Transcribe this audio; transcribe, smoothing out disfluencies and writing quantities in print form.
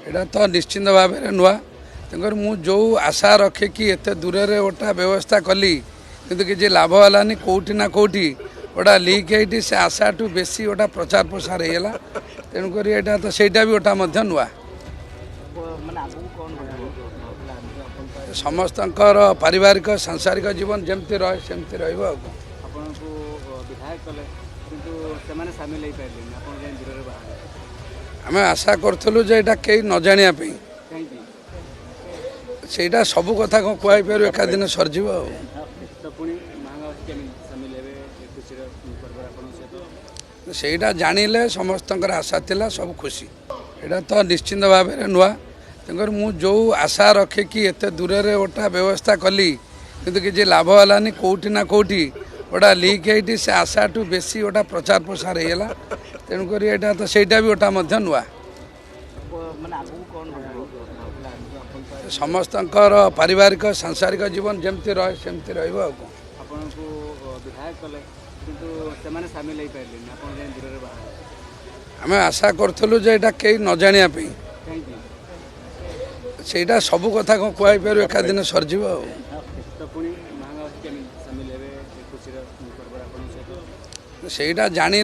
एटा तो निश्चिंत भाव में नुआ तेकर मु जो आशा रखे कि एत दूर से गोटा व्यवस्था कली किंतु किसी लाभ है कौटी ना कौटी गोटा लिक है से आशा ठू बेसी गोटा प्रचार प्रसार होगा तेणुक यहाँ तो सहीटा भी गोटा नुआ समस्त पारिवारिक सांसारिक जीवन जमती रहे सेमती रहा आम आशा करूँ जे कई न जाना सेटा सबू कथा कौन कहीपर एका दिन सरजी सेटा जानिले समस्त आशा थिला सब खुशी एटा तो निश्चिंत भाव में नुआ तेकर मु जो आशा रखे कि एत दूर से गोटा व्यवस्था कली किंतु किसी लाभ है कौटी ना कौटी गोटा लिक है से आशा ठू बेसी गोटा प्रचार प्रसार होगा तेणुक यहाँ तो सहीटा भी गोटा नुआ समस्त पारिवारिक सांसारिक जीवन जमती रहे सेमती रहा आम आशा करूँ जे कई न जाना सेटा सबू कथा कौन कहीपर एका दिन सरजी सेटा जानी